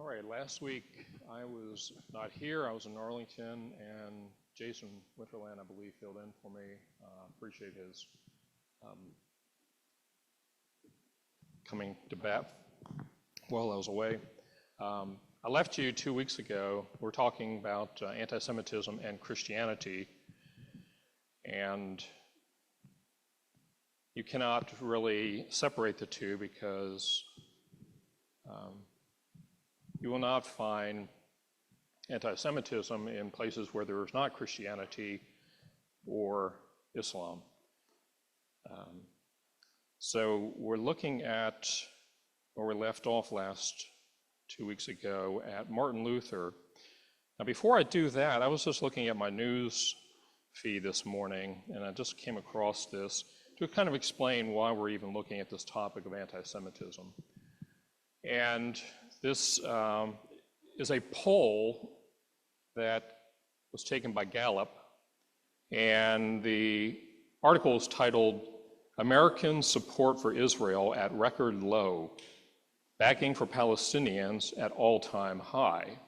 All right, last week I was not here. I was in Arlington, and Jason Winterland, I believe, filled in for me. Appreciate his coming to bat while I was away. I left you 2 weeks ago. We're talking about anti-Semitism and Christianity, and you cannot really separate the two because you will not find anti-Semitism in places where there is not Christianity or Islam. So we're looking at where we left off last 2 weeks ago at Martin Luther. Now, before I do that, I was just looking at my news feed this morning, and I just came across this to kind of explain why we're even looking at this topic of anti-Semitism. And this is a poll that was taken by Gallup, and the article is titled, "American Support for Israel at Record Low, Backing for Palestinians at All-Time High."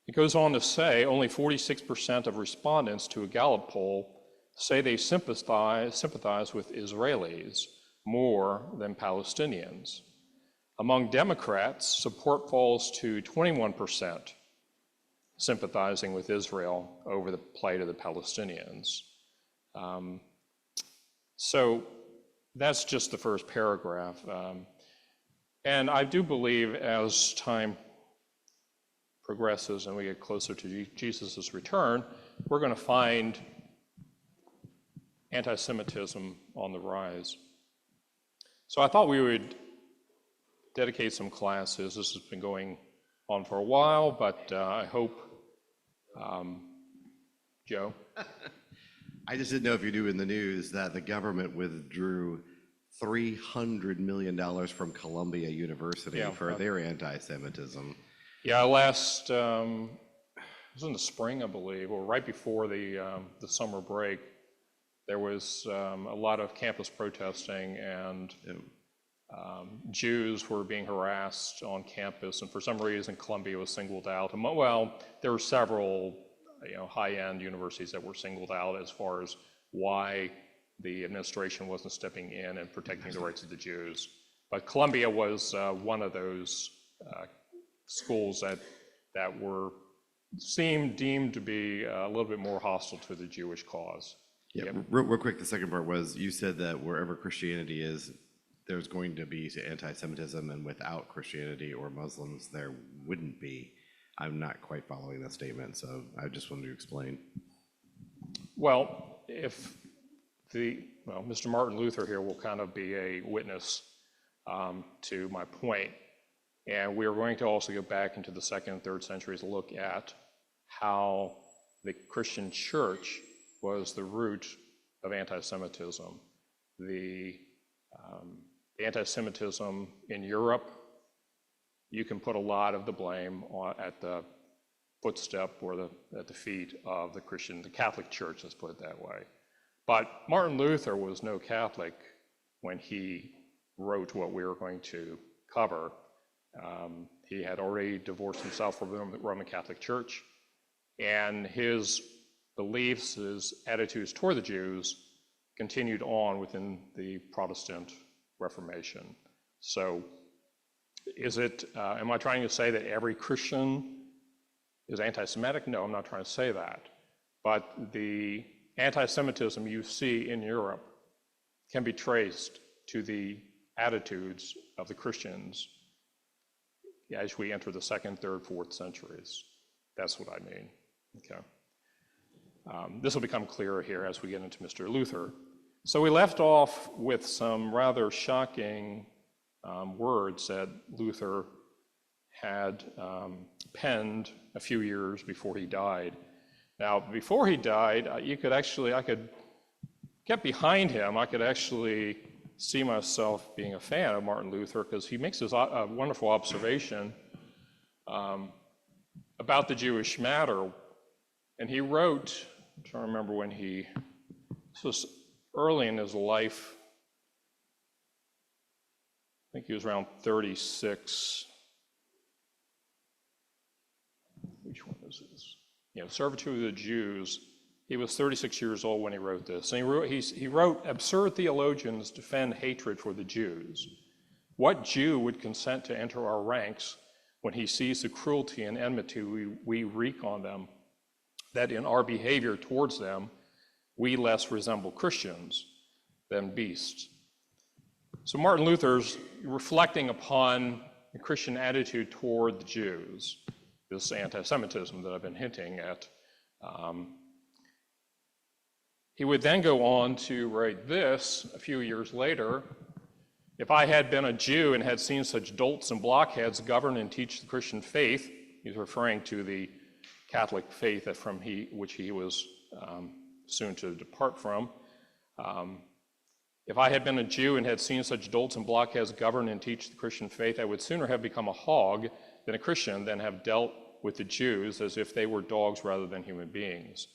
It goes on to say only 46% of respondents to a Gallup poll say they sympathize with Israelis more than Palestinians. Among Democrats, support falls to 21%, sympathizing with Israel over the plight of the Palestinians. So that's just the first paragraph. And I do believe as time progresses and we get closer to Jesus' return, we're going to find anti-Semitism on the rise. So I thought we would dedicate some classes. This has been going on for a while, but I hope, Joe? I just didn't know if you knew in the news that the government withdrew $300 million from Columbia University for their anti-Semitism. Yeah, last, it was in the spring, I believe, or right before the summer break, there was a lot of campus protesting, and Jews were being harassed on campus, and for some reason Columbia was singled out. Well, there were several high-end universities that were singled out as far as why the administration wasn't stepping in and protecting the rights of the Jews. But Columbia was one of those schools that seemed deemed to be a little bit more hostile to the Jewish cause. Yeah, yep. Real quick, the second part was you said that wherever Christianity is, there's going to be anti-Semitism, and without Christianity or Muslims, there wouldn't be. I'm not quite following that statement, so I just wanted to explain. Well, Mr. Martin Luther here will kind of be a witness to my point, and we are going to also go back into the 2nd and 3rd centuries to look at how the Christian church was the root of anti-Semitism. The anti-Semitism in Europe, you can put a lot of the blame at the footstep or at the feet of the Catholic Church, let's put it that way. But Martin Luther was no Catholic when he wrote what we were going to cover. He had already divorced himself from the Roman Catholic Church, and his beliefs, his attitudes toward the Jews continued on within the Protestant Reformation. So am I trying to say that every Christian is anti-Semitic? No, I'm not trying to say that. But the anti-Semitism you see in Europe can be traced to the attitudes of the Christians as we enter the 2nd, 3rd, 4th centuries. That's what I mean, okay? This will become clearer here as we get into Mr. Luther. So we left off with some rather shocking words that Luther had penned a few years before he died. Now, before he died, I could get behind him. I could actually see myself being a fan of Martin Luther because he makes this wonderful observation about the Jewish matter. And he wrote, I'm trying to remember when this was early in his life. I think he was around 36, servitude of the Jews. He was 36 years old when he wrote this. And he wrote, absurd theologians defend hatred for the Jews. What Jew would consent to enter our ranks when he sees the cruelty and enmity we wreak on them, that in our behavior towards them, we less resemble Christians than beasts? So Martin Luther's reflecting upon the Christian attitude toward the Jews, this anti-Semitism that I've been hinting at. He would then go on to write this a few years later: if I had been a Jew and had seen such dolts and blockheads govern and teach the Christian faith, he's referring to the Catholic faith from which he was soon to depart from. If I had been a Jew and had seen such dolts and blockheads govern and teach the Christian faith, I would sooner have become a hog than a Christian than have dealt with the Jews as if they were dogs rather than human beings.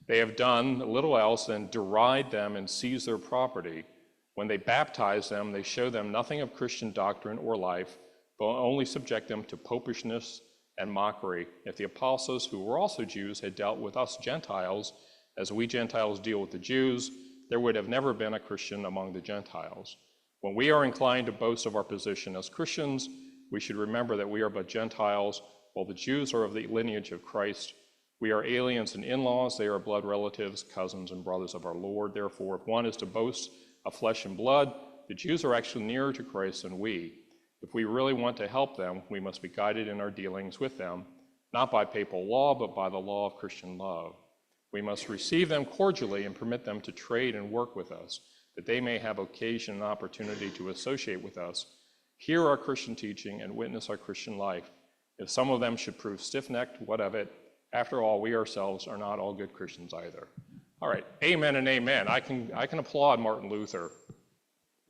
They have done little else than deride them and seize their property. When they baptize them, they show them nothing of Christian doctrine or life, but only subject them to popishness and mockery. If the apostles, who were also Jews, had dealt with us Gentiles as we Gentiles deal with the Jews, there would have never been a Christian among the Gentiles. When we are inclined to boast of our position as Christians, we should remember that we are but Gentiles, while the Jews are of the lineage of Christ. We are aliens and in-laws. They are blood relatives, cousins, and brothers of our Lord. Therefore, if one is to boast of flesh and blood, the Jews are actually nearer to Christ than we. If we really want to help them, we must be guided in our dealings with them, not by papal law, but by the law of Christian love. We must receive them cordially and permit them to trade and work with us, that they may have occasion and opportunity to associate with us, hear our Christian teaching, and witness our Christian life. If some of them should prove stiff-necked, what of it? After all, we ourselves are not all good Christians either. All right, amen and amen. I can applaud Martin Luther,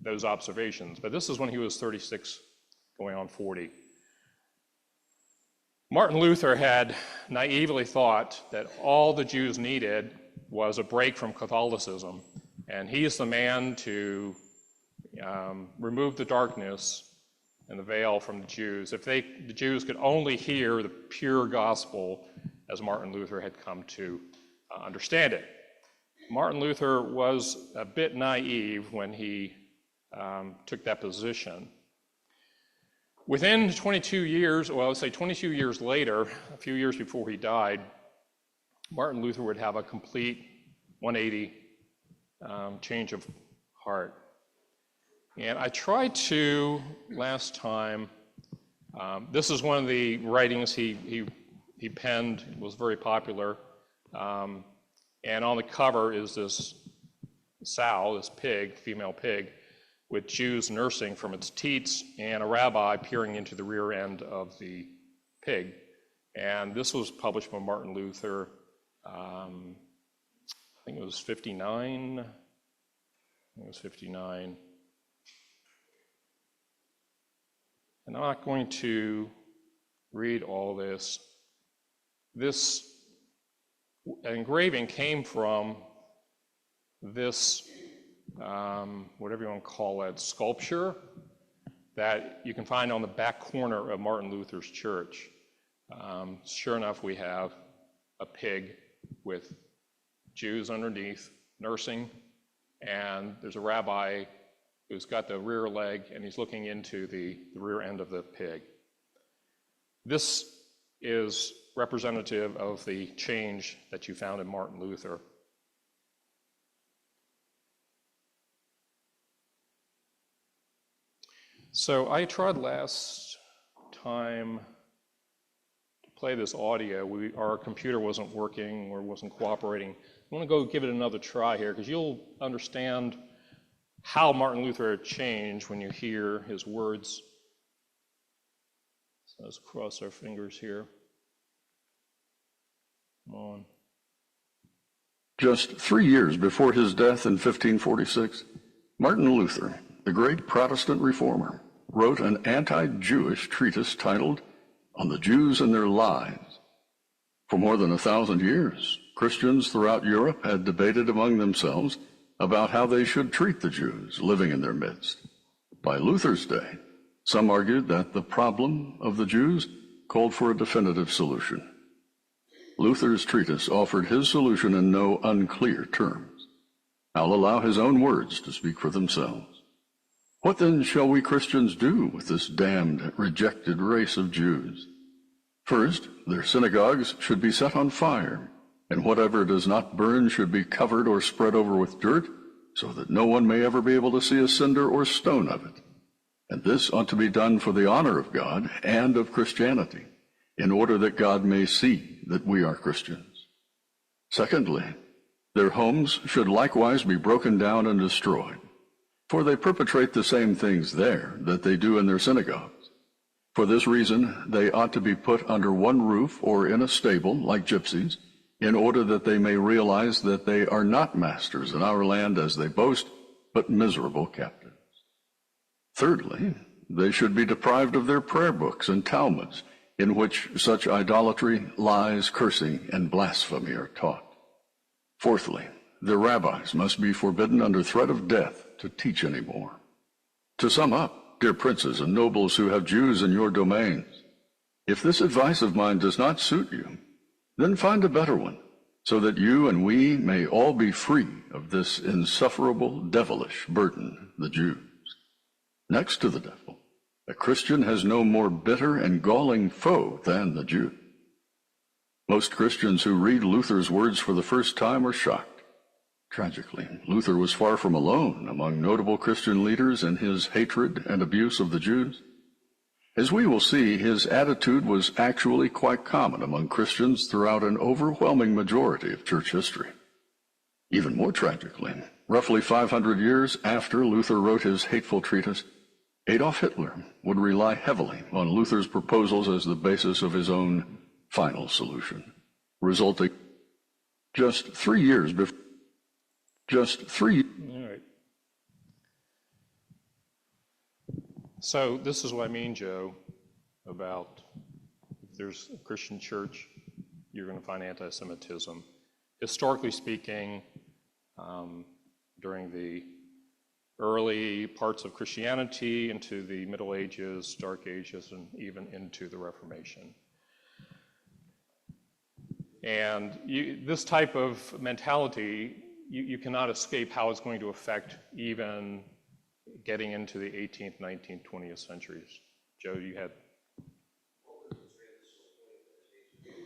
those observations, but this is when he was 36, going on 40. Martin Luther had naively thought that all the Jews needed was a break from Catholicism, and he's the man to remove the darkness and the veil from the Jews. If the Jews could only hear the pure gospel as Martin Luther had come to understand it. Martin Luther was a bit naive when he took that position. Within 22 years, well, I would say 22 years later, a few years before he died, Martin Luther would have a complete 180 change of heart. And I tried to, last time, this is one of the writings he penned, was very popular. And on the cover is this sow, this pig, female pig, with Jews nursing from its teats and a rabbi peering into the rear end of the pig. And this was published by Martin Luther, I think it was 59. And I'm not going to read all this. This engraving came from this, whatever you want to call it, sculpture that you can find on the back corner of Martin Luther's church. Sure enough, we have a pig with Jews underneath nursing, and there's a rabbi who's got the rear leg, and he's looking into the rear end of the pig. This is representative of the change that you found in Martin Luther. So I tried last time to play this audio. Our computer wasn't working or wasn't cooperating. I want to go give it another try here, because you'll understand how Martin Luther had changed when you hear his words. So let's cross our fingers here. Come on. Just 3 years before his death in 1546, Martin Luther, the great Protestant reformer, wrote an anti-Jewish treatise titled On the Jews and Their Lives. For more than 1,000 years, Christians throughout Europe had debated among themselves about how they should treat the Jews living in their midst. By Luther's day, some argued that the problem of the Jews called for a definitive solution. Luther's treatise offered his solution in no unclear terms. I'll allow his own words to speak for themselves. What then shall we Christians do with this damned, rejected race of Jews? First, their synagogues should be set on fire, and whatever does not burn should be covered or spread over with dirt, so that no one may ever be able to see a cinder or stone of it. And this ought to be done for the honor of God and of Christianity, in order that God may see that we are Christians. Secondly, their homes should likewise be broken down and destroyed, for they perpetrate the same things there that they do in their synagogues. For this reason, they ought to be put under one roof or in a stable, like gypsies, in order that they may realize that they are not masters in our land as they boast, but miserable captives. Thirdly, they should be deprived of their prayer books and Talmuds, in which such idolatry, lies, cursing, and blasphemy are taught. Fourthly, the rabbis must be forbidden under threat of death to teach any more. To sum up, dear princes and nobles who have Jews in your domains, if this advice of mine does not suit you, then find a better one, so that you and we may all be free of this insufferable, devilish burden, the Jews. Next to the devil, a Christian has no more bitter and galling foe than the Jew. Most Christians who read Luther's words for the first time are shocked. Tragically, Luther was far from alone among notable Christian leaders in his hatred and abuse of the Jews. As we will see, his attitude was actually quite common among Christians throughout an overwhelming majority of church history. Even more tragically, roughly 500 years after Luther wrote his hateful treatise, Adolf Hitler would rely heavily on Luther's proposals as the basis of his own final solution, resulting just 3 years before. All right. So this is what I mean, Joe, about if there's a Christian church, you're going to find anti-Semitism. Historically speaking, during the early parts of Christianity into the Middle Ages, Dark Ages, and even into the Reformation. And this type of mentality, you cannot escape how it's going to affect even getting into the 18th, 19th, 20th centuries. Joe, you had...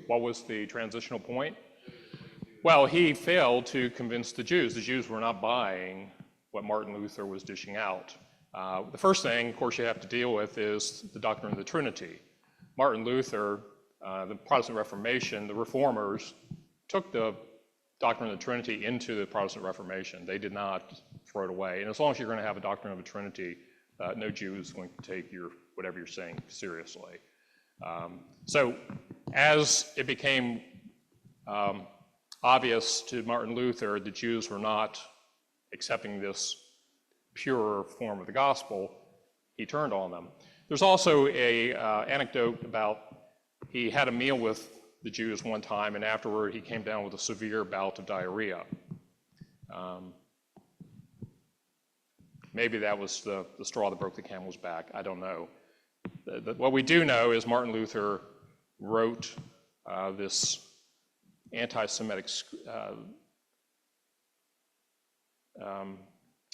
What was the transitional point? Well, he failed to convince the Jews. The Jews were not buying what Martin Luther was dishing out. The first thing, of course, you have to deal with is the doctrine of the Trinity. Martin Luther, the Protestant Reformation, the Reformers, took the doctrine of the Trinity into the Protestant Reformation. They did not throw it away. And as long as you're going to have a doctrine of the Trinity, no Jew is going to take whatever you're saying seriously. So as it became obvious to Martin Luther the Jews were not accepting this pure form of the gospel, he turned on them. There's also a anecdote about he had a meal with the Jews one time, and afterward he came down with a severe bout of diarrhea. Maybe that was the straw that broke the camel's back. I don't know. What we do know is Martin Luther wrote this anti-Semitic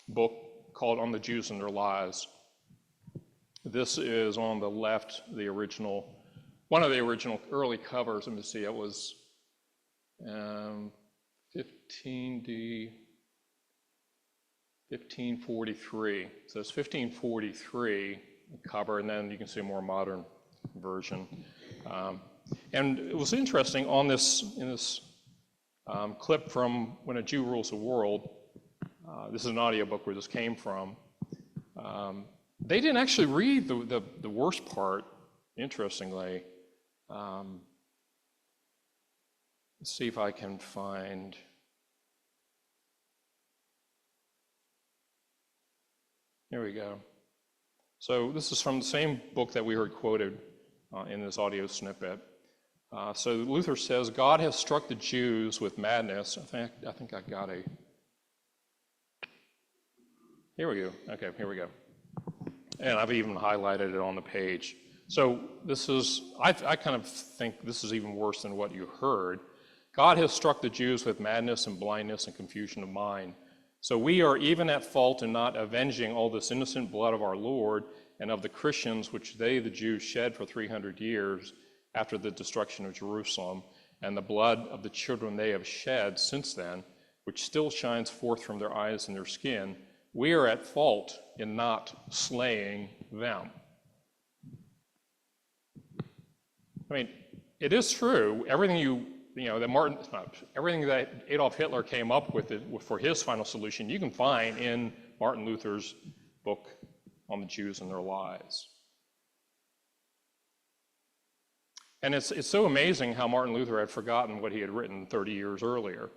book called On the Jews and Their Lies. This is on the left, the original, one of the original early covers. Let me see, it was 1543. So it's 1543 cover, and then you can see a more modern version. And it was interesting in this clip from When a Jew Rules the World. This is an audiobook where this came from. They didn't actually read the worst part, interestingly. Let's see if I can find. Here we go. So this is from the same book that we heard quoted in this audio snippet. So Luther says, God has struck the Jews with madness. I think I got a... Here we go. Okay, here we go. And I've even highlighted it on the page. So this is, I kind of think this is even worse than what you heard. God has struck the Jews with madness and blindness and confusion of mind. So we are even at fault in not avenging all this innocent blood of our Lord and of the Christians, which they, the Jews, shed for 300 years after the destruction of Jerusalem, and the blood of the children they have shed since then, which still shines forth from their eyes and their skin. We are at fault in not slaying them. I mean, it is true, everything everything that Adolf Hitler came up with for his final solution, you can find in Martin Luther's book on the Jews and their lies. And it's so amazing how Martin Luther had forgotten what he had written 30 years earlier.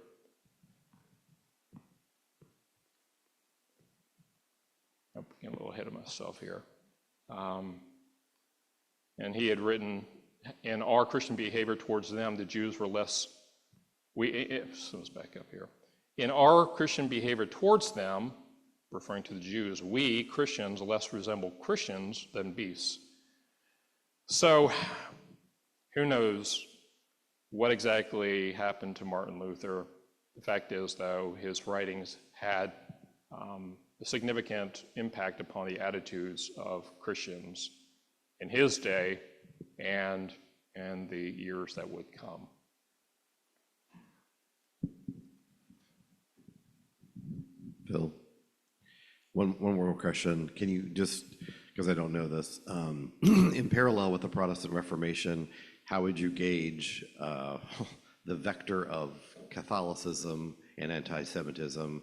I'm getting a little ahead of myself here. And he had written, in our Christian behavior towards them, the Jews were less, let's back up here. In our Christian behavior towards them, referring to the Jews, we, Christians, less resemble Christians than beasts. So, who knows what exactly happened to Martin Luther? The fact is, though, his writings had a significant impact upon the attitudes of Christians in his day and the years that would come. Phil, one more question. Can you just, because I don't know this, in parallel with the Protestant Reformation, how would you gauge the vector of Catholicism and anti-Semitism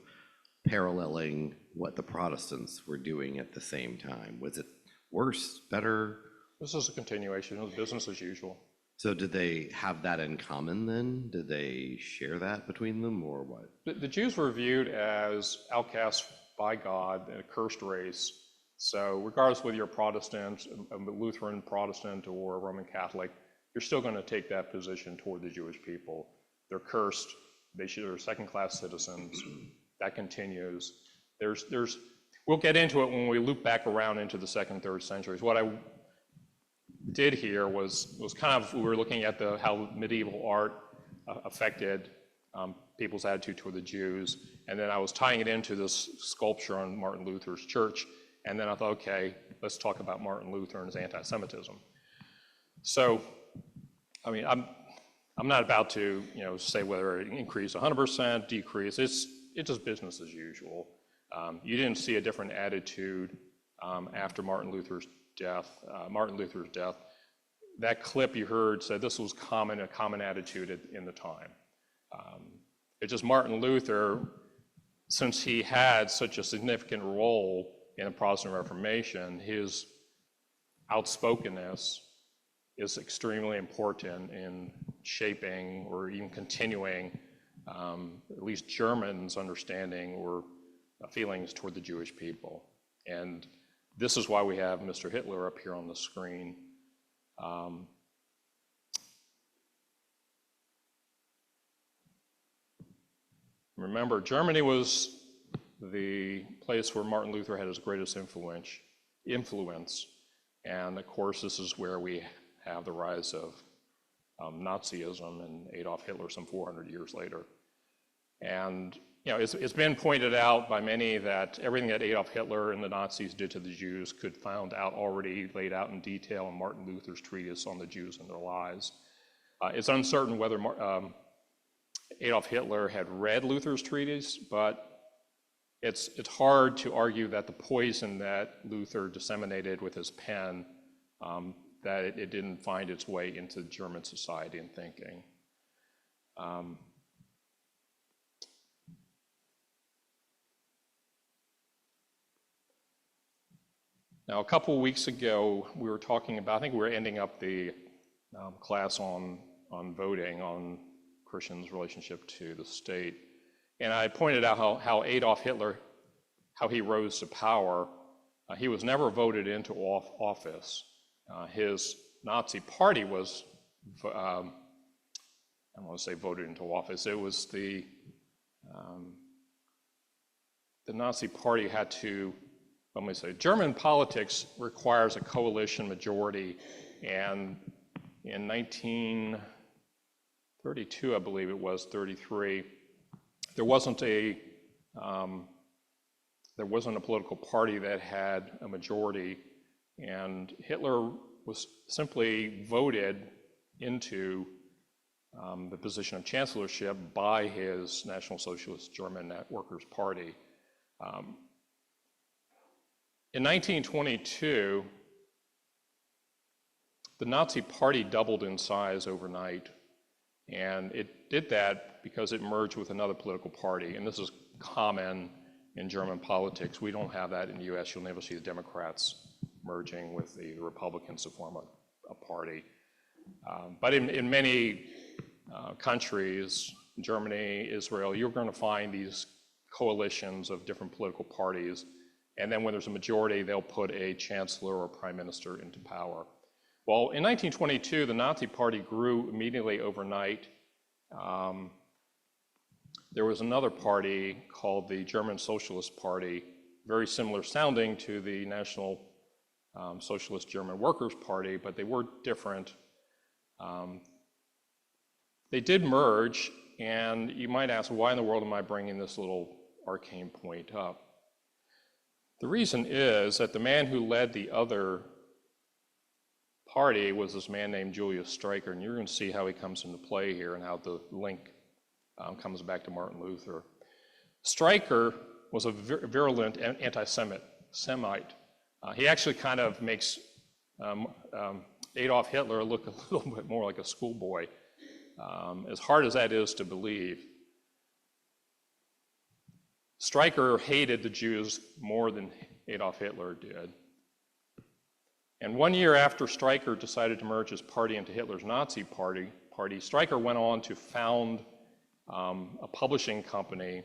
paralleling what the Protestants were doing at the same time? Was it worse, better? This is a continuation of business as usual. So did they have that in common then? Did they share that between them, or what? The Jews were viewed as outcasts by God, and a cursed race. So regardless whether you're Protestant, a Lutheran Protestant, or a Roman Catholic, you're still going to take that position toward the Jewish people. They're cursed. They're second-class citizens. That continues. We'll get into it when we loop back around into the second, third centuries. What I did here was kind of, we were looking at how medieval art affected people's attitude toward the Jews, and then I was tying it into this sculpture on Martin Luther's church, and then I thought, okay, let's talk about Martin Luther and his anti-Semitism. So, I mean, I'm not about to, say whether it increased 100%, decrease. It's just business as usual. You didn't see a different attitude after Martin Luther's death. That clip you heard said this was a common attitude in the time. It's just Martin Luther, since he had such a significant role in the Protestant Reformation, his outspokenness is extremely important in shaping or even continuing at least Germans' understanding or feelings toward the Jewish people. And this is why we have Mr. Hitler up here on the screen. Remember, Germany was the place where Martin Luther had his greatest influence. And of course, this is where we have the rise of Nazism and Adolf Hitler some 400 years later. And it's been pointed out by many that everything that Adolf Hitler and the Nazis did to the Jews could found out already laid out in detail in Martin Luther's treatise on the Jews and their lies. It's uncertain whether Adolf Hitler had read Luther's treatise, but it's hard to argue that the poison that Luther disseminated with his pen, that it didn't find its way into German society and thinking. Now, a couple of weeks ago, we were talking about, I think we were ending up the class on voting, on Christians' relationship to the state. And I pointed out how Adolf Hitler, how he rose to power. He was never voted into office. His Nazi party was, I don't want to say voted into office, it was the Nazi party had to, let me say, German politics requires a coalition majority, and in 32, I believe it was, 33, there wasn't a political party that had a majority, and Hitler was simply voted into the position of chancellorship by his National Socialist German Workers' Party. In 1922, the Nazi Party doubled in size overnight, and it did that because it merged with another political party, and this is common in German politics. We don't have that in the US. You'll never see the Democrats merging with the Republicans to form a party. But in many countries, Germany, Israel, you're going to find these coalitions of different political parties, and then when there's a majority, they'll put a chancellor or prime minister into power. Well, in 1922, the Nazi Party grew immediately overnight. There was another party called the German Socialist Party, very similar sounding to the National Socialist German Workers' Party, but they were different. They did merge, and you might ask, why in the world am I bringing this little arcane point up? The reason is that the man who led the other party was this man named Julius Streicher, and you're going to see how he comes into play here and how the link comes back to Martin Luther. Streicher was a virulent anti-Semite. He actually kind of makes Adolf Hitler look a little bit more like a schoolboy, as hard as that is to believe. Streicher hated the Jews more than Adolf Hitler did. And 1 year after Streicher decided to merge his party into Hitler's Nazi party, Streicher went on to found a publishing company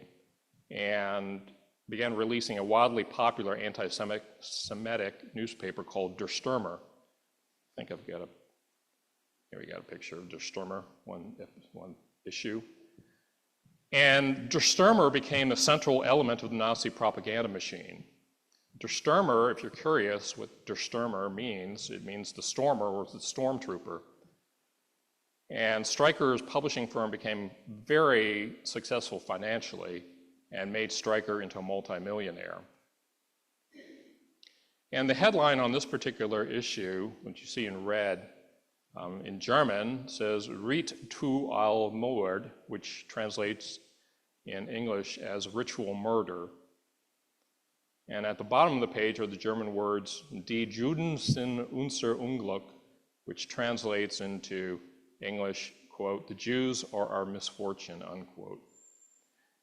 and began releasing a wildly popular anti-Semitic newspaper called Der Sturmer. I think I've got here we got a picture of Der Sturmer, one issue. And Der Sturmer became a central element of the Nazi propaganda machine. Der Sturmer, if you're curious what Der Sturmer means, it means the stormer or the stormtrooper. And Streicher's publishing firm became very successful financially and made Streicher into a multimillionaire. And the headline on this particular issue, which you see in red, in German says Ritt zu Allmord, which translates in English as ritual murder. And at the bottom of the page are the German words, Die Juden sind unser Unglück, which translates into English, quote, the Jews are our misfortune, unquote.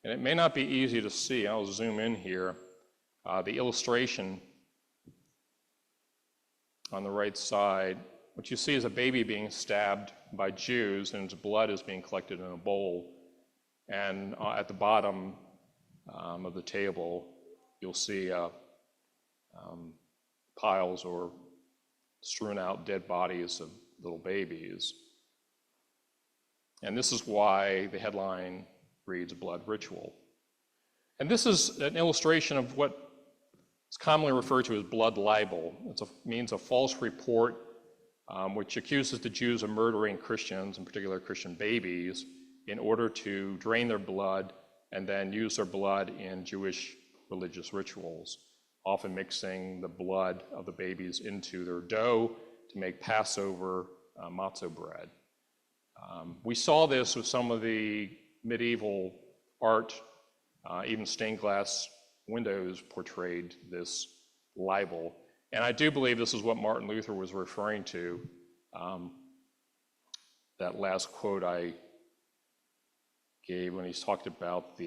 And it may not be easy to see, I'll zoom in here, the illustration on the right side. What you see is a baby being stabbed by Jews, and its blood is being collected in a bowl. And at the bottom of the table, you'll see piles or strewn out dead bodies of little babies. And this is why the headline reads blood ritual. And this is an illustration of what is commonly referred to as blood libel. It means a false report which accuses the Jews of murdering Christians, in particular Christian babies, in order to drain their blood and then use their blood in Jewish religious rituals, often mixing the blood of the babies into their dough to make Passover matzah bread. We saw this with some of the medieval art, even stained glass windows portrayed this libel. And I do believe this is what Martin Luther was referring to, that last quote I gave when he talked about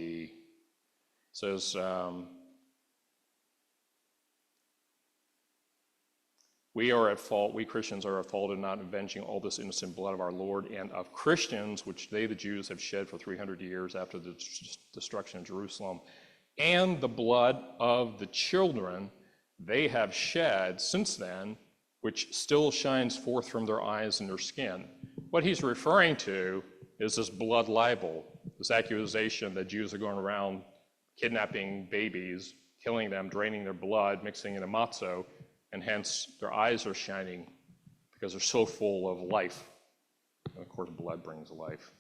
says, we are at fault, we Christians are at fault in not avenging all this innocent blood of our Lord and of Christians, which they, the Jews, have shed for 300 years after the destruction of Jerusalem, and the blood of the children they have shed since then, which still shines forth from their eyes and their skin. What he's referring to is this blood libel, this accusation that Jews are going around kidnapping babies, killing them, draining their blood, mixing it in matzo, and hence their eyes are shining because they're so full of life. And of course, blood brings life.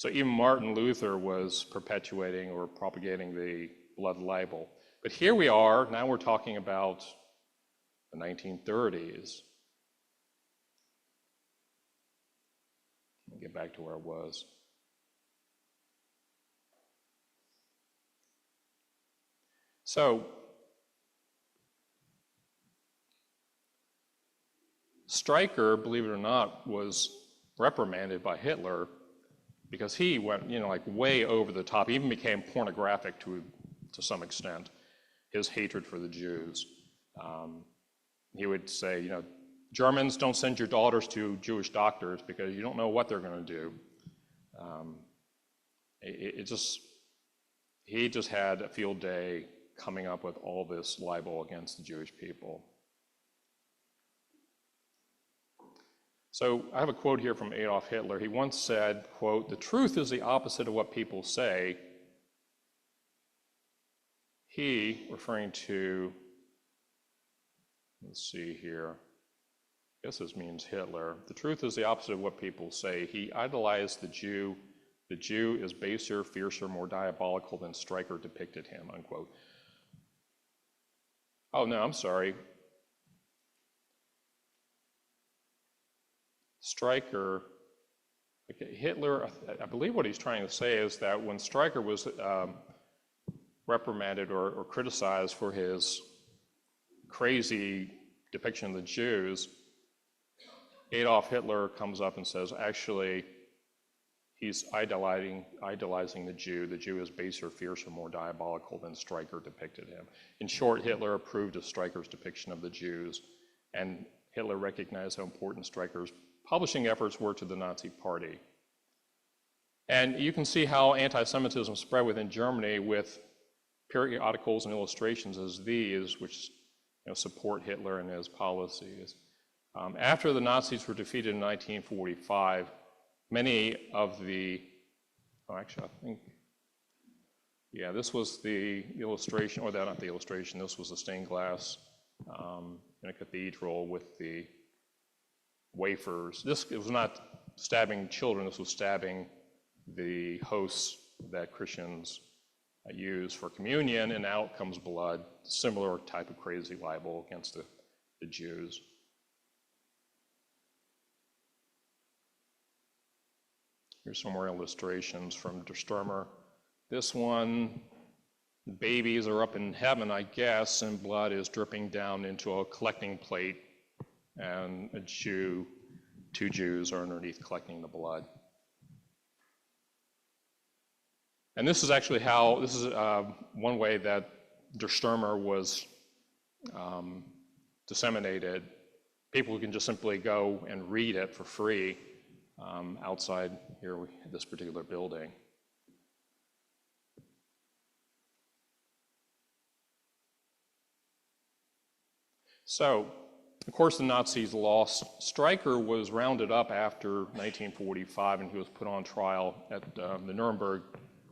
So even Martin Luther was perpetuating or propagating the blood libel. But here we are, now we're talking about the 1930s. Let me get back to where I was. So, Streicher, believe it or not, was reprimanded by Hitler because he went, like way over the top. He even became pornographic to some extent, his hatred for the Jews. He would say, Germans, don't send your daughters to Jewish doctors because you don't know what they're going to do. He just had a field day coming up with all this libel against the Jewish people. So I have a quote here from Adolf Hitler. He once said, quote, "The truth is the opposite of what people say." He, referring to, let's see here, I guess this means Hitler. The truth is the opposite of what people say. He idolized the Jew. The Jew is baser, fiercer, more diabolical than Streicher depicted him, unquote. Oh, no, I'm sorry. Streicher, okay, Hitler, I believe what he's trying to say is that when Streicher was reprimanded or criticized for his crazy depiction of the Jews, Adolf Hitler comes up and says, actually, he's idolizing the Jew. The Jew is baser, fiercer, more diabolical than Streicher depicted him. In short, Hitler approved of Streicher's depiction of the Jews, and Hitler recognized how important Streicher's publishing efforts were to the Nazi Party. And you can see how anti-Semitism spread within Germany with periodicals and illustrations as these, which support Hitler and his policies. After the Nazis were defeated in 1945, many of the, actually I think, yeah, this was the illustration, or not the illustration, this was the stained glass in a cathedral with the wafers. It was not stabbing children, this was stabbing the hosts that Christians use for communion, and out comes blood, similar type of crazy libel against the Jews. Here's some more illustrations from Sturmer. This one, the babies are up in heaven, I guess, and blood is dripping down into a collecting plate, and two Jews are underneath collecting the blood. And this is actually one way that Der Sturmer was disseminated. People can just simply go and read it for free outside here, this particular building. So, of course, the Nazis lost. Streicher was rounded up after 1945, and he was put on trial at the Nuremberg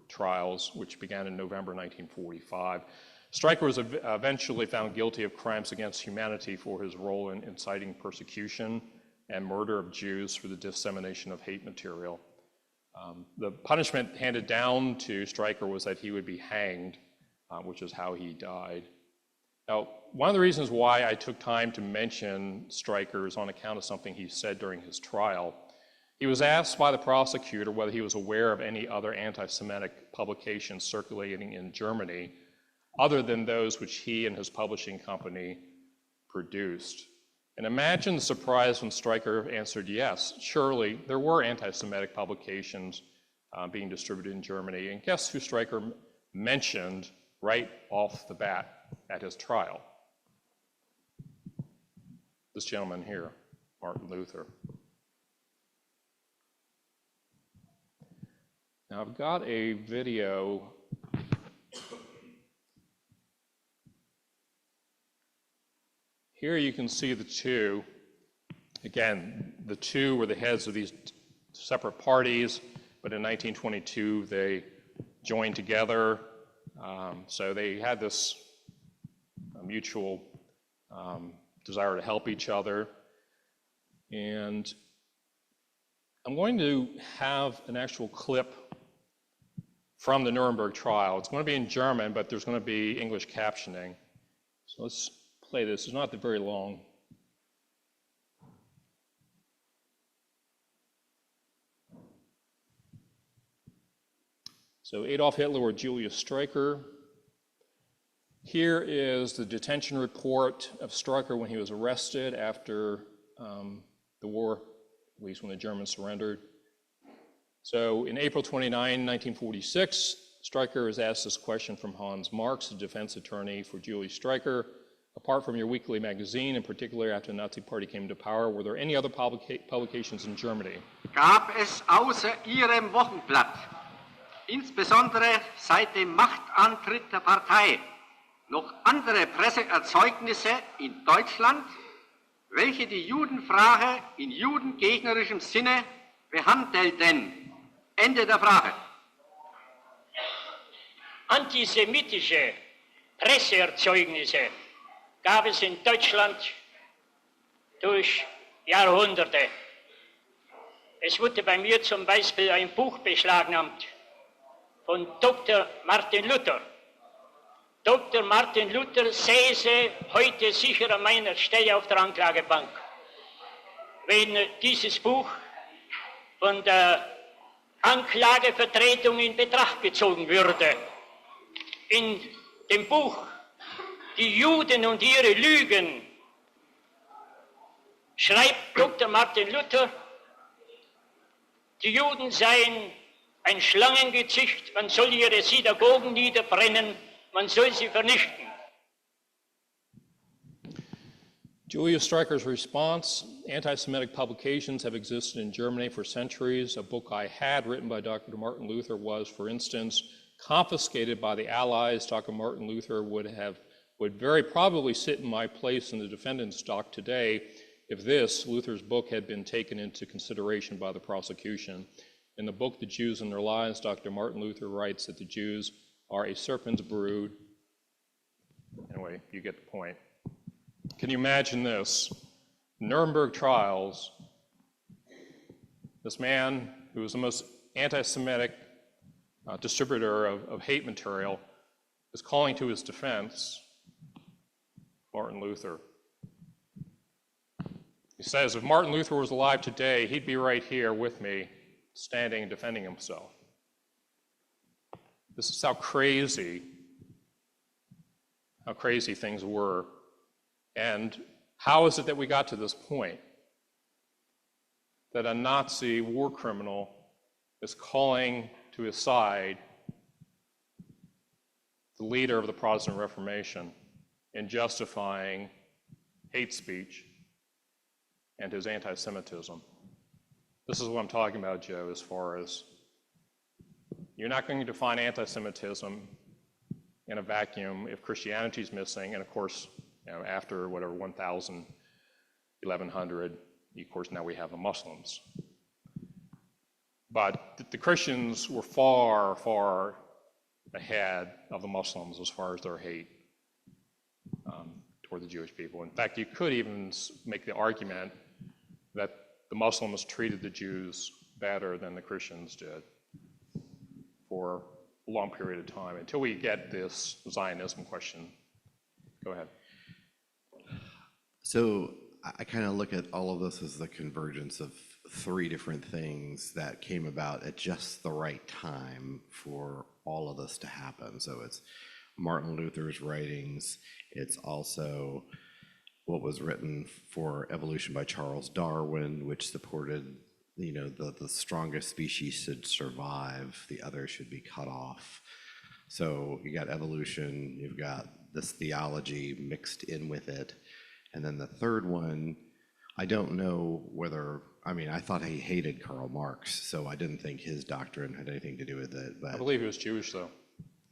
trials, which began in November 1945. Streicher was eventually found guilty of crimes against humanity for his role in inciting persecution and murder of Jews for the dissemination of hate material. The punishment handed down to Streicher was that he would be hanged, which is how he died. Now, one of the reasons why I took time to mention Streicher is on account of something he said during his trial. He was asked by the prosecutor whether he was aware of any other anti-Semitic publications circulating in Germany other than those which he and his publishing company produced. And imagine the surprise when Streicher answered yes, surely there were anti-Semitic publications being distributed in Germany. And guess who Streicher mentioned right off the bat at his trial? This gentleman here, Martin Luther. Now I've got a video. Here you can see the two. Again, the two were the heads of these separate parties, but in 1922 they joined together. So they had this mutual desire to help each other. And I'm going to have an actual clip from the Nuremberg trial. It's going to be in German, but there's going to be English captioning. So let's play this. It's not very long. So Adolf Hitler or Julius Streicher. Here is the detention report of Streicher when he was arrested after the war, at least when the Germans surrendered. So in April 29, 1946, Streicher is asked this question from Hans Marx, the defense attorney for Julius Streicher. Apart from your weekly magazine, in particular after the Nazi Party came to power, were there any other publications in Germany? Gab es außer Ihrem Wochenblatt, insbesondere seit dem Machtantritt der Partei, noch andere Presseerzeugnisse in Deutschland, welche die Judenfrage in judengegnerischem Sinne behandelten? Ende der Frage. Antisemitische Presseerzeugnisse gab es in Deutschland durch Jahrhunderte. Es wurde bei mir zum Beispiel ein Buch beschlagnahmt von Dr. Martin Luther. Dr. Martin Luther säße heute sicher an meiner Stelle auf der Anklagebank, wenn dieses Buch von der Anklagevertretung in Betracht gezogen würde. In dem Buch Die Juden und ihre Lügen schreibt Dr. Martin Luther, die Juden seien ein Schlangengezücht, man soll ihre Synagogen niederbrennen, man soll sie vernichten. Julius Streicher's response: anti-Semitic publications have existed in Germany for centuries. A book I had written by Dr. Martin Luther was, for instance, confiscated by the Allies. Dr. Martin Luther would very probably sit in my place in the defendant's dock today if Luther's book, had been taken into consideration by the prosecution. In the book, The Jews and Their Lies, Dr. Martin Luther writes that the Jews are a serpent's brood. Anyway, you get the point. Can you imagine this? Nuremberg trials, this man who was the most anti-Semitic distributor of hate material is calling to his defense Martin Luther. He says, if Martin Luther was alive today, he'd be right here with me, standing and defending himself. This is how crazy things were. And how is it that we got to this point? That a Nazi war criminal is calling to his side the leader of the Protestant Reformation in justifying hate speech and his anti-Semitism. This is what I'm talking about, Joe, as far as you're not going to define anti-Semitism in a vacuum if Christianity is missing, and of course, after whatever 1,000, 1,100, of course, now we have the Muslims. But the Christians were far, far ahead of the Muslims as far as their hate toward the Jewish people. In fact, you could even make the argument that the Muslims treated the Jews better than the Christians did for a long period of time, until we get this Zionism question. Go ahead. So I kind of look at all of this as the convergence of three different things that came about at just the right time for all of this to happen. So it's Martin Luther's writings. It's also what was written for Evolution by Charles Darwin, which supported, the strongest species should survive, the others should be cut off. So you got evolution, you've got this theology mixed in with it. And then the third one, I don't know whether, I thought he hated Karl Marx, so I didn't think his doctrine had anything to do with it. But I believe he was Jewish, though.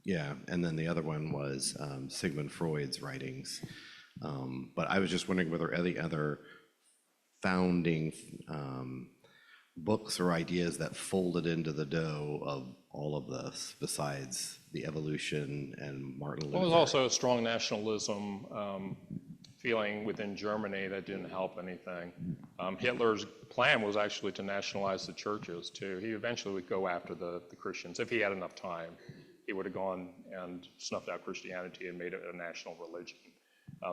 Yeah, and then the other one was Sigmund Freud's writings. But I was just wondering whether any other founding books or ideas that folded into the dough of all of this, besides the evolution and Martin Luther. Well, there's also a strong nationalism feeling within Germany that didn't help anything. Hitler's plan was actually to nationalize the churches too. He eventually would go after the Christians. If he had enough time, he would have gone and snuffed out Christianity and made it a national religion.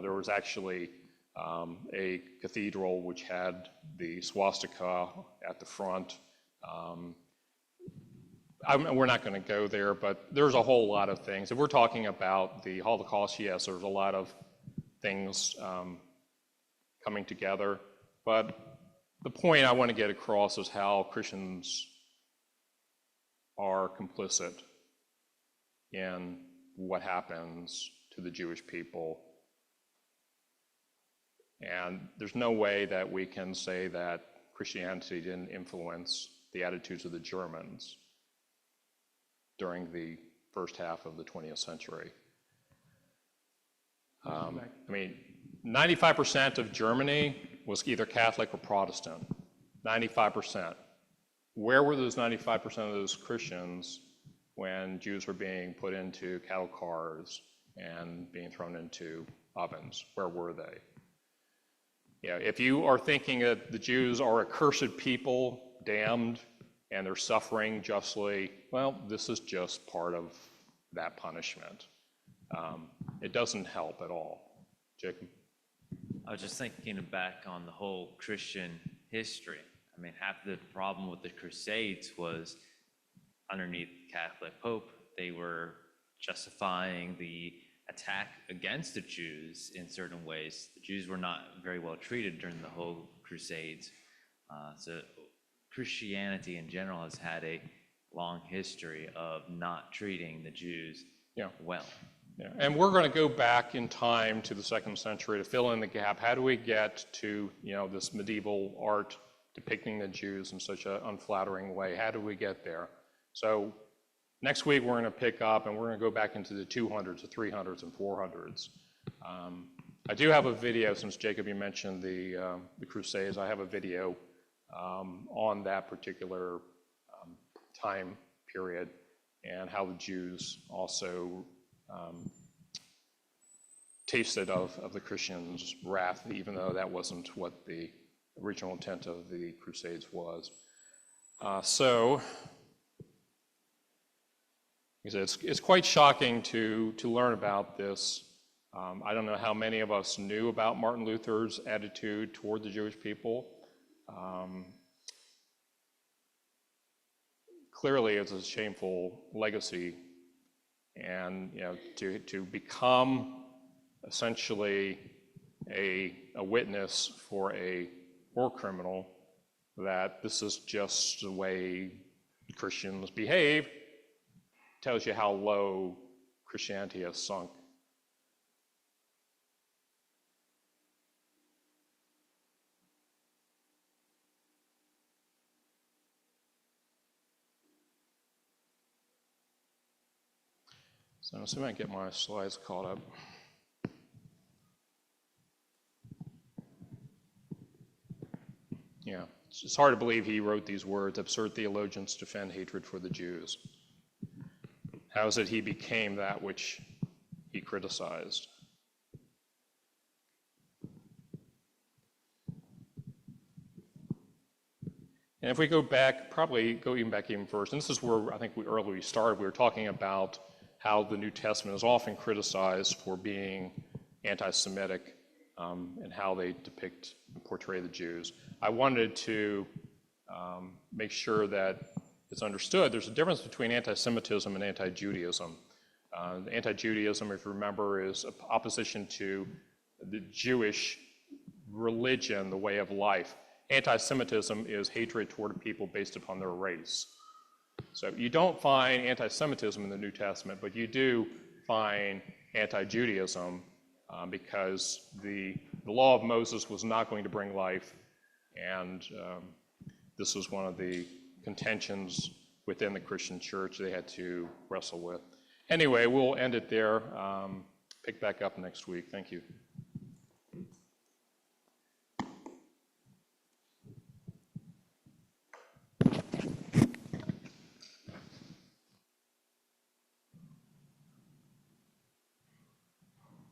There was actually a cathedral which had the swastika at the front. We're not going to go there, but there's a whole lot of things. If we're talking about the Holocaust, yes, there's a lot of things coming together. But the point I want to get across is how Christians are complicit in what happens to the Jewish people. And there's no way that we can say that Christianity didn't influence the attitudes of the Germans during the first half of the 20th century. I mean, 95% of Germany was either Catholic or Protestant. 95%. Where were those 95% of those Christians when Jews were being put into cattle cars and being thrown into ovens? Where were they? You know, if you are thinking that the Jews are a cursed people, damned, and they're suffering justly, well, this is just part of that punishment. It doesn't help at all. Jacob? I was just thinking back on the whole Christian history. I mean, half the problem with the Crusades was underneath the Catholic Pope, they were justifying the attack against the Jews in certain ways. The Jews were not very well treated during the whole Crusades. So Christianity in general has had a long history of not treating the Jews well. Yeah. And we're going to go back in time to the 2nd century to fill in the gap. How do we get to, this medieval art depicting the Jews in such an unflattering way? How do we get there? So next week we're going to pick up and we're going to go back into the 200s, the 300s, and 400s. I do have a video, since Jacob, you mentioned the Crusades. I have a video on that particular time period and how the Jews also tasted of the Christians' wrath, even though that wasn't what the original intent of the Crusades was. So it's quite shocking to learn about this. I don't know how many of us knew about Martin Luther's attitude toward the Jewish people. Clearly, it's a shameful legacy, and to become essentially a witness for a war criminal, that this is just the way Christians behave, tells you how low Christianity has sunk. So let's see if I can get my slides caught up. Yeah, it's hard to believe he wrote these words: absurd theologians defend hatred for the Jews. How is it he became that which he criticized? And if we go back, probably go even back even first, and this is where I think we earlier started, we were talking about how the New Testament is often criticized for being anti-Semitic and how they depict and portray the Jews. I wanted to make sure that it's understood there's a difference between anti-Semitism and anti-Judaism. Anti-Judaism, if you remember, is opposition to the Jewish religion, the way of life. Anti-Semitism is hatred toward people based upon their race. So you don't find anti-Semitism in the New Testament, but you do find anti-Judaism because the law of Moses was not going to bring life, and this was one of the contentions within the Christian church they had to wrestle with. Anyway, we'll end it there. Pick back up next week. Thank you.